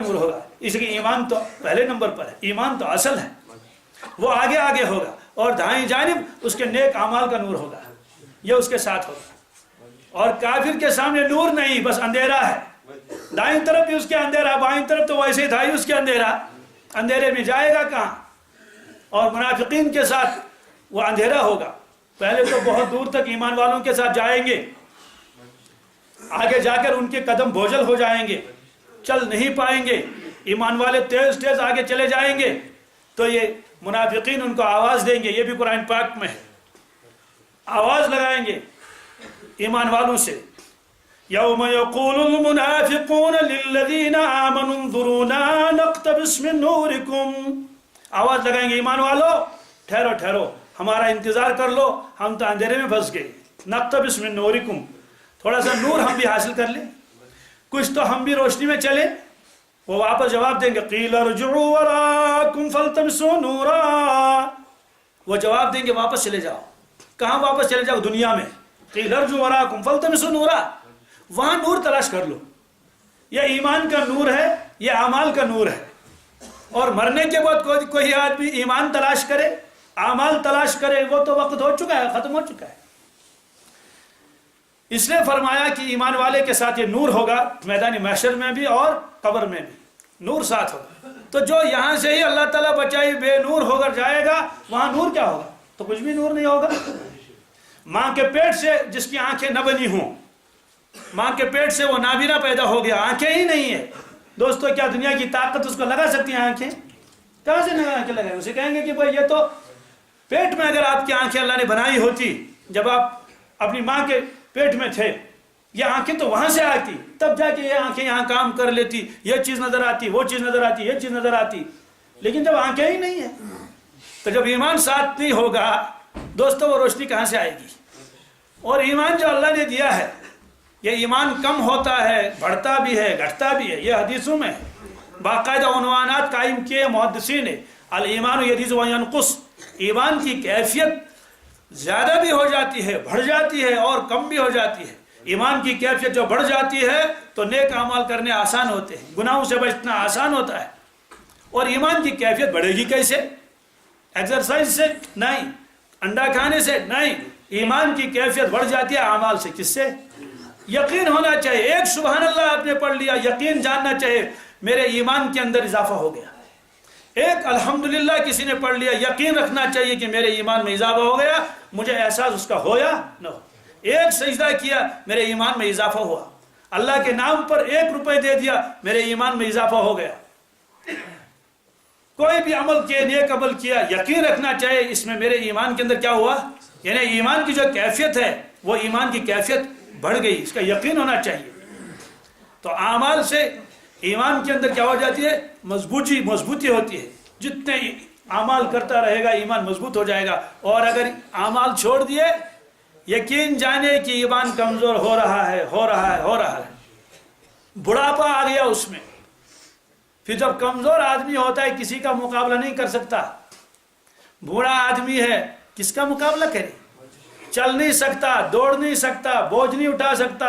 نور ہوگا، اس لیے ایمان تو پہلے نمبر پر ہے، ایمان تو اصل ہے، وہ آگے آگے ہوگا، اور دائیں جانب اس کے نیک اعمال کا نور ہوگا، یہ اس کے ساتھ ہوگا۔ اور کافر کے سامنے نور نہیں، بس اندھیرا ہے، دائیں طرف بھی اس کے اندھیرا، بائیں طرف تو ویسے ہی تھا ہی اس کے اندھیرا، اندھیرے میں جائے گا کہاں؟ اور منافقین کے ساتھ وہ اندھیرا ہوگا، پہلے تو بہت دور تک ایمان والوں کے ساتھ جائیں گے، آگے جا کر ان کے قدم بوجھل ہو جائیں گے، چل نہیں پائیں گے، ایمان والے تیز تیز آگے چلے جائیں گے، تو یہ منافقین ان کو آواز دیں گے، یہ بھی قرآن پاک میں ہے، آواز لگائیں گے ایمان والوں سے، یوم یقول المنافقون للذین آمنوا انظرونا نقتبس من نورکم، آواز لگائیں گے ایمان والو ٹھہرو ٹھہرو، ہمارا انتظار کر لو، ہم تو اندھیرے میں پھنس گئے، نقتبس من نورکم، تھوڑا سا نور ہم بھی حاصل کر لیں، کچھ تو ہم بھی روشنی میں چلیں۔ وہ واپس جواب دیں گے قیل ارجعوا وراءکم فالتمسوا نورا، وہ جواب دیں گے واپس چلے جاؤ، کہاں واپس چلے جاؤ؟ دنیا میں، قیل ارجعوا وراءکم فالتمسوا نورا، وہاں نور تلاش کر لو، یہ ایمان کا نور ہے، یہ اعمال کا نور ہے، اور مرنے کے بعد کوئی آدمی ایمان تلاش کرے، اعمال تلاش کرے، وہ تو وقت ہو چکا ہے، ختم ہو چکا ہے۔ اس نے فرمایا کہ ایمان والے کے ساتھ یہ نور ہوگا، میدان محشر میں بھی اور قبر میں بھی نور ساتھ ہوگا۔ تو جو یہاں سے ہی اللہ تعالیٰ بچائی بے نور ہو کر جائے گا، وہاں نور کیا ہوگا؟ تو کچھ بھی نور نہیں ہوگا۔ ماں کے پیٹ سے جس کی آنکھیں نہ بنی ہوں، ماں کے پیٹ سے وہ نابینا پیدا ہو گیا، آنکھیں ہی نہیں ہے، دوستو کیا دنیا کی طاقت اس کو لگا سکتی ہیں آنکھیں؟ کہاں سے آنکھیں لگائیں؟ اسے کہیں گے کہ بھائی یہ تو پیٹ میں اگر آپ کی آنکھیں اللہ نے بنائی ہوتی، جب آپ اپنی ماں کے پیٹ میں تھے، یہ آنکھیں تو وہاں سے آتی، تب جا کے یہ آنکھیں یہاں کام کر لیتی، یہ چیز نظر آتی، وہ چیز نظر آتی، یہ چیز نظر آتی، لیکن جب آنکھیں ہی نہیں ہیں، تو جب ایمان ساتھ نہیں ہوگا دوستو وہ روشنی کہاں سے آئے گی؟ اور ایمان جو اللہ نے دیا ہے، یہ ایمان کم ہوتا ہے، بڑھتا بھی ہے، گھٹتا بھی ہے، یہ حدیثوں میں باقاعدہ عنوانات قائم کیے محدثین نے، الایمان یزید و ینقص، ایمان کی کیفیت زیادہ بھی ہو جاتی ہے، بڑھ جاتی ہے، اور کم بھی ہو جاتی ہے۔ ایمان کی کیفیت جو بڑھ جاتی ہے تو نیک اعمال کرنے آسان ہوتے ہیں، گناہوں سے بچنا آسان ہوتا ہے، اور ایمان کی کیفیت بڑھے گی کیسے؟ ایکسرسائز سے نہیں، انڈا کھانے سے نہیں، ایمان کی کیفیت بڑھ جاتی ہے اعمال سے۔ کس سے؟ یقین ہونا چاہیے، ایک سبحان اللہ آپ نے پڑھ لیا، یقین جاننا چاہیے میرے ایمان کے اندر اضافہ ہو گیا، ایک الحمدللہ کسی نے پڑھ لیا، یقین رکھنا چاہیے کہ میرے ایمان میں اضافہ ہو گیا، مجھے احساس اس کا ہو یا نہ ہو، ایک سجدہ کیا میرے ایمان میں اضافہ ہوا، اللہ کے نام پر 1 روپے دے دیا میرے ایمان میں اضافہ ہو گیا، کوئی بھی عمل کیا، نیک عمل کیا، یقین رکھنا چاہیے اس میں میرے ایمان کے اندر کیا ہوا، یعنی ایمان کی جو کیفیت ہے وہ ایمان کی کیفیت بڑھ گئی، اس کا یقین ہونا چاہیے۔ تو اعمال سے ایمان کے اندر کیا ہو جاتی ہے؟ مضبوطی ہوتی ہے، جتنے اعمال کرتا رہے گا ایمان مضبوط ہو جائے گا، اور اگر اعمال چھوڑ دیے یقین جانے کہ ایمان کمزور ہو رہا ہے، بڑھاپا آ گیا اس میں، پھر جب کمزور آدمی ہوتا ہے کسی کا مقابلہ نہیں کر سکتا، بوڑھا آدمی ہے کس کا مقابلہ کرے؟ چل نہیں سکتا، دوڑ نہیں سکتا، بوجھ نہیں اٹھا سکتا،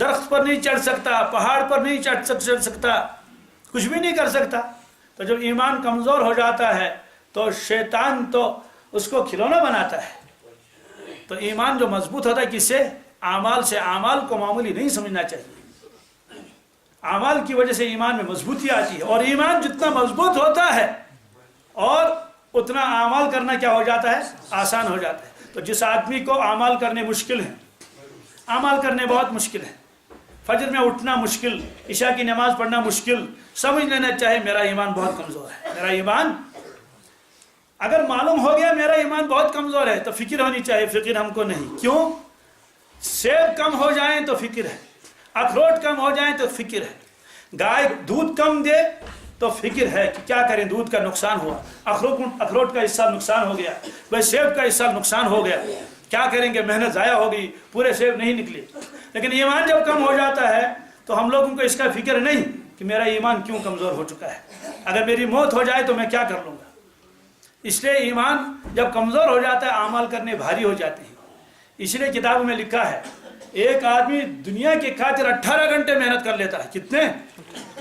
درخت پر نہیں چڑھ سکتا، پہاڑ پر نہیں چڑھ سکتا، کچھ بھی نہیں کر سکتا۔ تو جب ایمان کمزور ہو جاتا ہے تو شیطان تو اس کو کھلونا بناتا ہے۔ تو ایمان جو مضبوط ہوتا ہے کس سے؟ اعمال سے۔ اعمال کو معمولی نہیں سمجھنا چاہیے، اعمال کی وجہ سے ایمان میں مضبوطی آتی ہے، اور ایمان جتنا مضبوط ہوتا ہے اور اتنا اعمال کرنا کیا ہو جاتا ہے؟ آسان ہو جاتا ہے۔ تو جس آدمی کو اعمال کرنے مشکل ہیں، اعمال کرنے بہت مشکل ہے، فجر میں اٹھنا مشکل، عشاء کی نماز پڑھنا مشکل، سمجھ لینا چاہے میرا ایمان بہت کمزور ہے، میرا ایمان اگر معلوم ہو گیا میرا ایمان بہت کمزور ہے تو فکر ہونی چاہیے، فکر ہم کو نہیں۔ کیوں؟ سیب کم ہو جائیں تو فکر ہے، اخروٹ کم ہو جائیں تو فکر ہے، گائے دودھ کم دے تو فکر ہے کہ کیا کریں، دودھ کا نقصان ہوا، اخروٹ کا اس سال نقصان ہو گیا، بھائی سیب کا اس سال نقصان ہو گیا، کیا کریں گے، محنت ضائع ہو گئی، پورے سیب نہیں نکلے۔ لیکن ایمان جب کم ہو جاتا ہے تو ہم لوگوں کو اس کا فکر نہیں کہ میرا ایمان کیوں کمزور ہو چکا ہے، اگر میری موت ہو جائے تو میں کیا کر لوں گا۔ اس لیے ایمان جب کمزور ہو جاتا ہے اعمال کرنے بھاری ہو جاتے ہیں۔ اس لیے کتابوں میں لکھا ہے ایک آدمی دنیا کے خاطر 18 گھنٹے محنت کر لیتا ہے، کتنے؟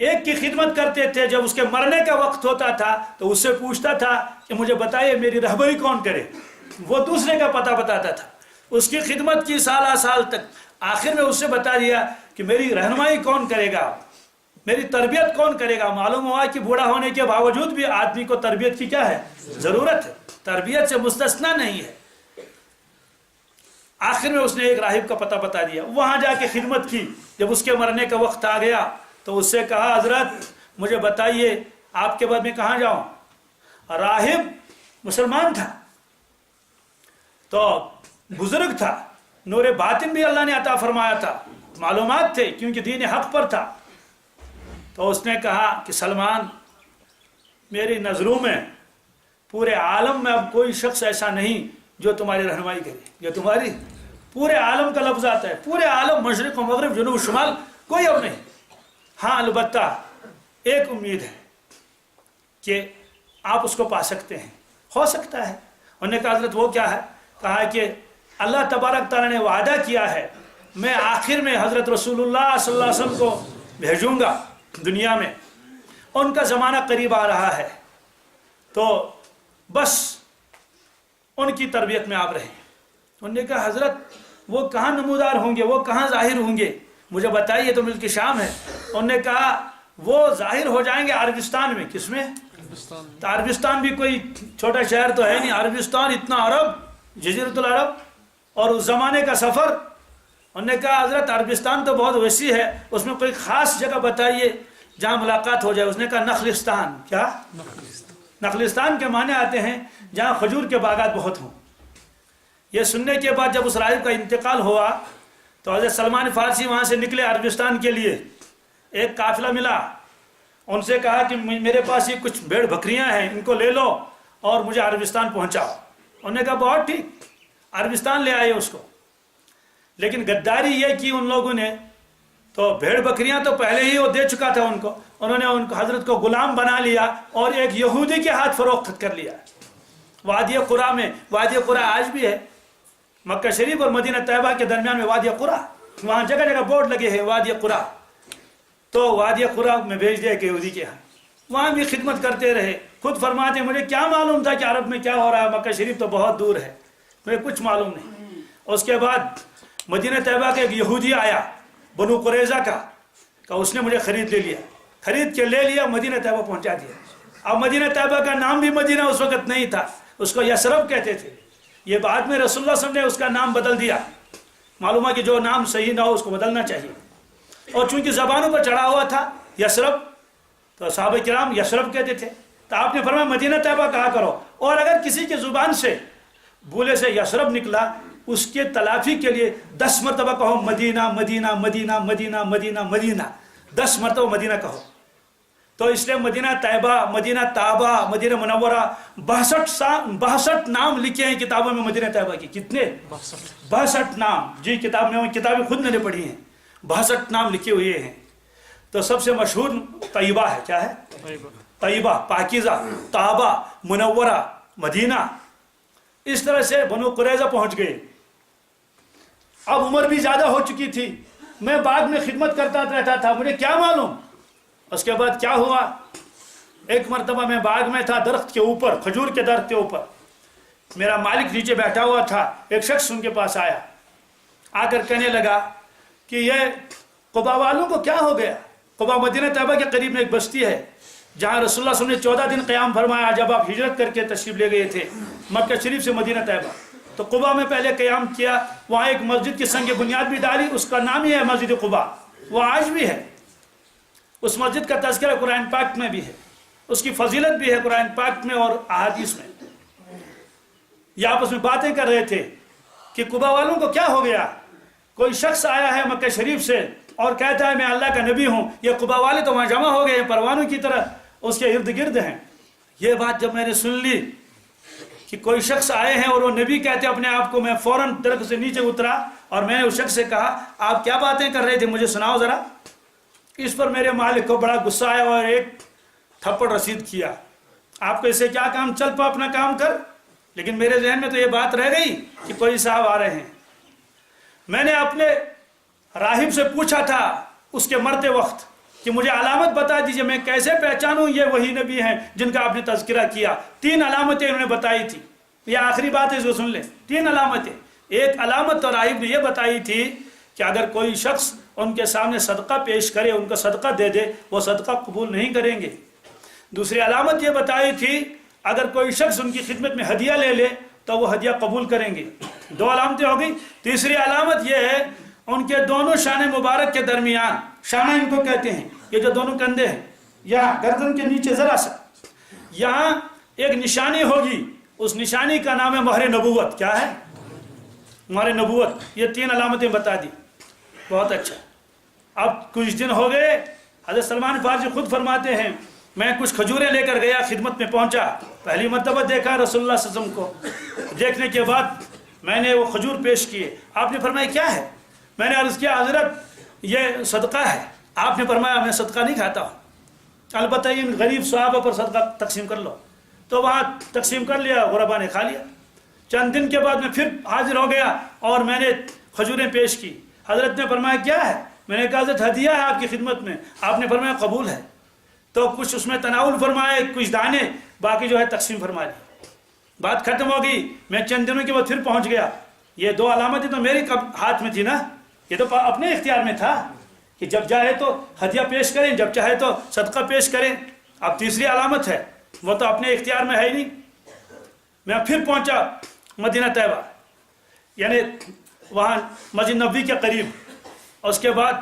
ایک کی خدمت کرتے تھے، جب اس کے مرنے کا وقت ہوتا تھا تو اس سے پوچھتا تھا کہ مجھے بتائیے میری رہبری کون کرے، وہ دوسرے کا پتہ بتاتا تھا، اس کی خدمت کی سالہ سال تک، آخر میں اس سے بتا دیا کہ میری رہنمائی کون کرے گا، میری تربیت کون کرے گا۔ معلوم ہوا کہ بوڑھا ہونے کے باوجود بھی آدمی کو تربیت کی کیا ہے، ضرورت ہے، تربیت سے مستثنا نہیں ہے۔ آخر میں اس نے ایک راہب کا پتہ بتا دیا، وہاں جا کے خدمت کی۔ جب اس کے مرنے کا وقت آ گیا تو اس سے کہا حضرت مجھے بتائیے آپ کے بعد میں کہاں جاؤں۔ راہب مسلمان تھا تو بزرگ تھا، نور باطن بھی اللہ نے عطا فرمایا تھا، معلومات تھے کیونکہ دین حق پر تھا۔ تو اس نے کہا کہ سلمان میری نظروں میں پورے عالم میں اب کوئی شخص ایسا نہیں جو تمہاری رہنمائی کرے، جو تمہاری، پورے عالم کا لفظ آتا ہے، پورے عالم، مشرق و مغرب، جنوب و شمال، کوئی اب نہیں۔ ہاں البتہ ایک امید ہے کہ آپ اس کو پا سکتے ہیں، ہو سکتا ہے۔ انہوں نے کہا حضرت وہ کیا ہے؟ کہا کہ اللہ تبارک تعالیٰ نے وعدہ کیا ہے میں آخر میں حضرت رسول اللہ صلی اللہ علیہ وسلم کو بھیجوں گا دنیا میں، ان کا زمانہ قریب آ رہا ہے، تو بس ان کی تربیت میں آپ رہیں۔ انہوں نے کہا حضرت وہ کہاں نمودار ہوں گے، وہ کہاں ظاہر ہوں گے، مجھے بتائیے، تو ملک شام ہے۔ انہوں نے کہا وہ ظاہر ہو جائیں گے عربستان میں۔ کس میں؟ تو عربستان بھی کوئی چھوٹا شہر تو ہے نہیں، عربستان اتنا عرب، جزیرۃ العرب، اور اس زمانے کا سفر۔ انہوں نے کہا حضرت عربستان تو بہت وسیع ہے، اس میں کوئی خاص جگہ بتائیے جہاں ملاقات ہو جائے۔ اس نے کہا نخلستان۔ کیا؟ نخلستان کے معنی آتے ہیں جہاں کھجور کے باغات بہت ہوں۔ یہ سننے کے بعد جب اس راہب کا انتقال ہوا تو حضرت سلمان فارسی وہاں سے نکلے عربستان کے لیے، ایک قافلہ ملا، ان سے کہا کہ میرے پاس یہ کچھ بھیڑ بکریاں ہیں، ان کو لے لو اور مجھے عربستان پہنچاؤ۔ انہوں نے کہا بہت ٹھیک، عربستان لے آئے اس کو۔ لیکن غداری یہ کی ان لوگوں نے، تو بھیڑ بکریاں تو پہلے ہی وہ دے چکا تھا ان کو، انہوں نے ان کو حضرت کو غلام بنا لیا اور ایک یہودی کے ہاتھ فروخت کر لیا۔ وادی قرا میں، وادی قرا آج بھی ہے، مکہ شریف اور مدینہ طیبہ کے درمیان میں وادی قرا، وہاں جگہ جگہ بورڈ لگے ہیں وادی قرا۔ تو وادی قرا میں بھیج دیا کہ یہودی کے ہاں، وہاں بھی خدمت کرتے رہے۔ خود فرماتے ہیں مجھے کیا معلوم تھا کہ عرب میں کیا ہو رہا ہے، مکہ شریف تو بہت دور ہے، مجھے کچھ معلوم نہیں۔ اس کے بعد مدینہ طیبہ کا ایک یہودی آیا بنو قریظہ کا، کہ اس نے مجھے خرید لے لیا، خرید کے لے لیا، مدینہ طیبہ پہنچا دیا۔ اب مدینہ طیبہ کا نام بھی مدینہ اس وقت نہیں تھا، اس کو یثرب کہتے تھے۔ یہ بعد میں رسول اللہ صلی اللہ علیہ وسلم نے اس کا نام بدل دیا۔ معلوم ہے کہ جو نام صحیح نہ ہو اس کو بدلنا چاہیے، اور چونکہ زبانوں پر چڑھا ہوا تھا یثرب، تو صحابہ کرام یثرب کہتے تھے، تو آپ نے فرمایا مدینہ طیبہ کہا کرو، اور اگر کسی کی زبان سے بولے سے یثرب نکلا، اس کے تلافی کے لیے 10 مرتبہ کہو مدینہ مدینہ مدینہ مدینہ مدینہ مدینہ، 10 مرتبہ مدینہ کہو۔ تو اس لیے مدینہ طیبہ، مدینہ طابہ، مدینہ منورہ، 62 نام لکھے ہیں کتابوں میں مدینہ طیبہ کی۔ کتنے؟ 62 نام، جی کتاب میں، کتابیں خود میں نے پڑھی ہیں، 62 نام لکھے ہوئے ہیں۔ تو سب سے مشہور طیبہ ہے، کیا ہے؟ طیبہ، پاکیزہ، طابہ، منورہ، مدینہ۔ اس طرح سے بنو قریظہ پہنچ گئے۔ اب عمر بھی زیادہ ہو چکی تھی، میں باغ میں خدمت کرتا رہتا تھا، مجھے کیا معلوم۔ اس کے بعد کیا ہوا، ایک مرتبہ میں باغ میں تھا، درخت کے اوپر، کھجور کے درخت کے اوپر، میرا مالک نیچے بیٹھا ہوا تھا، ایک شخص ان کے پاس آیا، آ کر کہنے لگا کہ یہ قبا والوں کو کیا ہو گیا۔ قبا مدینہ طیبہ کے قریب میں ایک بستی ہے جہاں رسول اللہ صلی اللہ علیہ وسلم نے 14 دن قیام فرمایا جب آپ ہجرت کر کے تشریف لے گئے تھے مکہ شریف سے مدینہ طیبہ۔ تو قبا میں پہلے قیام کیا، وہاں ایک مسجد کی سنگ بنیاد بھی ڈالی، اس کا نام ہی ہے مسجد قبا، وہ آج بھی ہے۔ اس مسجد کا تذکرہ قرآن پاک میں بھی ہے، اس کی فضیلت بھی ہے قرآن پاک میں اور احادیث میں۔ یہ آپس میں باتیں کر رہے تھے کہ قبا والوں کو کیا ہو گیا، کوئی شخص آیا ہے مکہ شریف سے اور کہتا ہے میں اللہ کا نبی ہوں، یہ قبا والے تو وہاں جمع ہو گئے ہیں پروانوں کی طرح، اس کے ارد گرد ہیں۔ یہ بات جب میں نے سن لی کہ کوئی شخص آئے ہیں اور وہ نبی کہتے اپنے آپ کو، میں فوراً درخت سے نیچے اترا اور میں نے اس شخص سے کہا آپ کیا باتیں کر رہے تھے، مجھے سناؤ ذرا۔ اس پر میرے مالک کو بڑا غصہ آیا اور ایک تھپڑ رسید کیا، آپ کو اس سے کیا کام، چل پا اپنا کام کر۔ لیکن میرے ذہن میں تو یہ بات رہ گئی کہ کوئی صاحب آ رہے ہیں۔ میں نے اپنے راہب سے پوچھا تھا اس کے مرتے وقت، کہ مجھے علامت بتا دیجئے، میں کیسے پہچانوں یہ وہی نبی ہیں جن کا آپ نے تذکرہ کیا؟ 3 علامتیں انہوں نے بتائی تھی، یہ آخری بات ہے، اس کو سن لیں۔ 3 علامتیں۔ ایک علامت تو راہب نے یہ بتائی تھی کہ اگر کوئی شخص ان کے سامنے صدقہ پیش کرے، ان کو صدقہ دے دے، وہ صدقہ قبول نہیں کریں گے۔ دوسری علامت یہ بتائی تھی اگر کوئی شخص ان کی خدمت میں ہدیہ لے لے تو وہ ہدیہ قبول کریں گے۔ 2 علامتیں ہو گئی۔ تیسری علامت یہ ہے ان کے دونوں شانے مبارک کے درمیان، شانہ ان کو کہتے ہیں، یہ جو دونوں کندھے ہیں، یہاں گردن کے نیچے ذرا سا یہاں ایک نشانی ہوگی، اس نشانی کا نام ہے مہر نبوت۔ کیا ہے؟ مہر نبوت۔ یہ 3 علامتیں بتا دی۔ بہت اچھا۔ اب کچھ دن ہو گئے، حضرت سلمان فارسی خود فرماتے ہیں میں کچھ کھجوریں لے کر گیا، خدمت میں پہنچا، پہلی مرتبہ دیکھا رسول اللہ صلی اللہ علیہ وسلم کو، دیکھنے کے بعد میں نے وہ کھجور پیش کیے۔ آپ نے فرمایا کیا ہے؟ میں نے عرض کیا حضرت یہ صدقہ ہے۔ آپ نے فرمایا میں صدقہ نہیں کھاتا ہوں، البتہ ان غریب صحابہ پر صدقہ تقسیم کر لو۔ تو وہاں تقسیم کر لیا، غربا نے کھا لیا۔ چند دن کے بعد میں پھر حاضر ہو گیا اور میں نے کھجوریں پیش کی۔ حضرت نے فرمایا کیا ہے؟ میں نے کہا حضرت ہدیہ ہے آپ کی خدمت میں۔ آپ نے فرمایا قبول ہے۔ تو کچھ اس میں تناول فرمائے، کچھ دانے، باقی جو ہے تقسیم فرما لی۔ بات ختم ہو گئی۔ میں چند دنوں کے بعد پھر پہنچ گیا۔ یہ 2 علامتیں تو میری ہاتھ میں تھی نا، یہ تو اپنے اختیار میں تھا کہ جب چاہے تو ہدیہ پیش کریں، جب چاہے تو صدقہ پیش کریں۔ اب تیسری علامت ہے، وہ تو اپنے اختیار میں ہے ہی نہیں۔ میں پھر پہنچا مدینہ طیبہ، یعنی وہاں مسجد نبوی کے قریب، اور اس کے بعد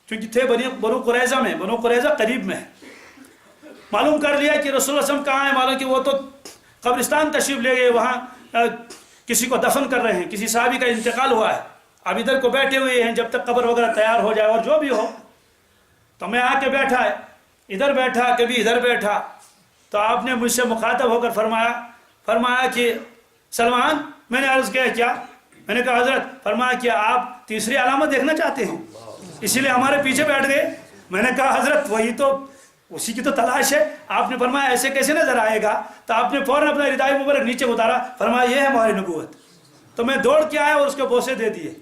چونکہ تھے بنو قریظہ میں، بنو قریظہ قریب میں ہے، معلوم کر لیا کہ رسول اللہ صلی اللہ علیہ وسلم کہاں ہیں، معلوم کہ وہ تو قبرستان تشریف لے گئے، وہاں کسی کو دفن کر رہے ہیں، کسی صحابی کا انتقال ہوا ہے، اب ادھر کو بیٹھے ہوئے ہیں جب تک قبر وغیرہ تیار ہو جائے اور جو بھی ہو۔ تو میں آ کے بیٹھا ہے، ادھر بیٹھا کبھی ادھر بیٹھا، تو آپ نے مجھ سے مخاطب ہو کر فرمایا کہ سلمان، میں نے عرض کیا کیا؟ میں نے کہا حضرت، فرمایا کہ آپ تیسری علامت دیکھنا چاہتے ہیں اسی لیے ہمارے پیچھے بیٹھ گئے؟ میں نے کہا حضرت وہی تو، اسی کی تو تلاش ہے۔ آپ نے فرمایا ایسے کیسے نظر آئے گا؟ تو آپ نے فوراً اپنا ردائی مبارک نیچے اتارا، فرمایا یہ ہے مہر نبوت۔ تو میں دوڑ کے آیا اور اس کو بوسے دے دیے۔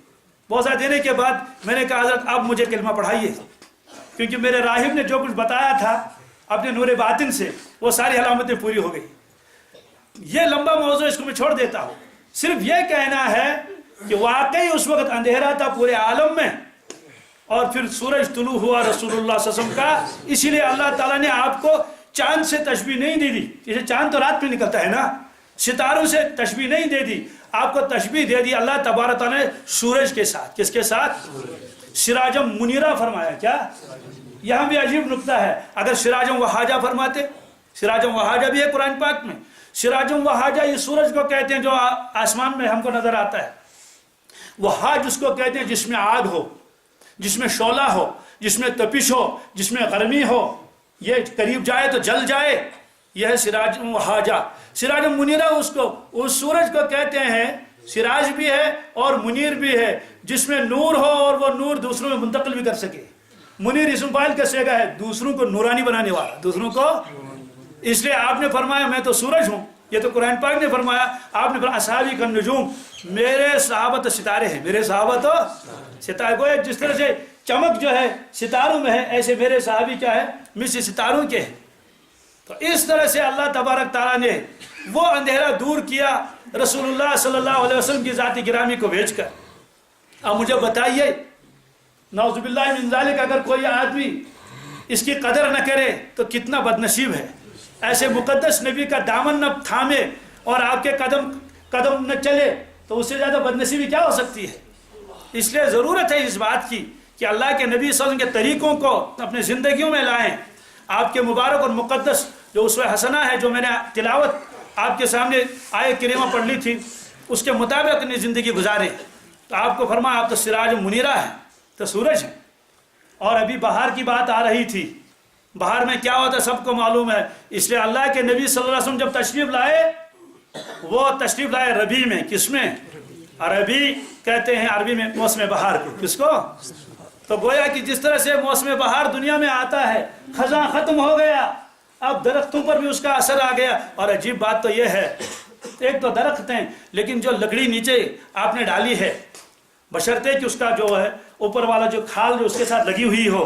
بوسہ دینے کے بعد میں نے کہا حضرت آپ مجھے کلمہ پڑھائیے، کیونکہ میرے راہب نے جو کچھ بتایا تھا اپنے نور باطن سے وہ ساری علامتیں پوری ہو گئی۔ یہ لمبا موضوع، اس کو میں چھوڑ دیتا ہوں۔ صرف یہ کہنا ہے کہ واقعی اس وقت اندھیرا تھا پورے عالم میں، اور پھر سورج طلوع ہوا رسول اللہ صلی اللہ علیہ وسلم کا۔ اسی لیے اللہ تعالیٰ نے آپ کو چاند سے تشبیہ نہیں دے دی، جیسے چاند تو رات میں نکلتا ہے نا، ستاروں سے تشبیہ نہیں دے دی، آپ کو تشبیہ دے دی اللہ تبارک تعالیٰ نے سورج کے ساتھ۔ کس کے ساتھ؟ سراجم منیرہ فرمایا۔ کیا؟ یہاں بھی عجیب نکتہ ہے، اگر سراجم وہاجہ فرماتے، سراجم وہاجہ بھی ہے قرآن پاک میں۔ سراجم وہاجہ یہ سورج کو کہتے ہیں جو آسمان میں ہم کو نظر آتا ہے، وہاج اس کو کہتے ہیں جس میں آگ ہو، جس میں شعلہ ہو، جس میں تپش ہو، جس میں گرمی ہو، یہ قریب جائے تو جل جائے، یہ ہے سراج وہاجہ۔ سراج منیرہ اس سورج کو کہتے ہیں، سراج بھی ہے اور منیر بھی ہے، جس میں نور ہو اور وہ نور دوسروں میں منتقل بھی کر سکے۔ منیر اسم فاعل کا صیغہ ہے، دوسروں کو نورانی بنانے والا، دوسروں کو۔ اس لیے آپ نے فرمایا میں تو سورج ہوں، یہ تو قرآن پاک نے فرمایا۔ آپ نے فرمایا اصحابی کالنجوم، میرے صحابہ تو ستارے ہیں، میرے صحابہ تو ستارے، گویا جس طرح سے چمک جو ہے ستاروں میں ہے، ایسے میرے صحابی کیا ہے؟ مثل ستاروں کے ہیں۔ تو اس طرح سے اللہ تبارک تعالیٰ نے وہ اندھیرا دور کیا رسول اللہ صلی اللہ علیہ وسلم کی ذات گرامی کو بھیج کر۔ اب مجھے بتائیے، نعوذ باللہ من ذالک، اگر کوئی آدمی اس کی قدر نہ کرے تو کتنا بدنصیب ہے۔ ایسے مقدس نبی کا دامن نہ تھامے اور آپ کے قدم نہ چلے تو اس سے زیادہ بدنصیبی کیا ہو سکتی ہے؟ اس لیے ضرورت ہے اس بات کی کہ اللہ کے نبی صلی اللہ علیہ وسلم کے طریقوں کو اپنے زندگیوں میں لائیں۔ آپ کے مبارک اور مقدس جو اسوہ حسنہ ہے، جو میں نے تلاوت آپ کے سامنے آیت کریمہ پڑھ لی تھی، اس کے مطابق اپنی زندگی گزاریں۔ تو آپ کو فرمایا آپ تو سراج منیرہ ہے، تو سورج ہے۔ اور ابھی بہار کی بات آ رہی تھی، بہار میں کیا ہوتا ہے سب کو معلوم ہے۔ اس لیے اللہ کے نبی صلی اللہ علیہ وسلم جب تشریف لائے، وہ تشریف لائے ربیع میں۔ کس میں؟ ربیع کہتے ہیں عربی میں موسم بہار کو۔ کس کو؟ تو گویا کہ جس طرح سے موسم بہار دنیا میں آتا ہے، خزاں ختم ہو گیا، اب درختوں پر بھی اس کا اثر آ گیا۔ اور عجیب بات تو یہ ہے، ایک تو درخت ہیں لیکن جو لکڑی نیچے آپ نے ڈالی ہے، بشرطے کہ اس کا جو ہے اوپر والا جو کھال جو اس کے ساتھ لگی ہوئی ہو،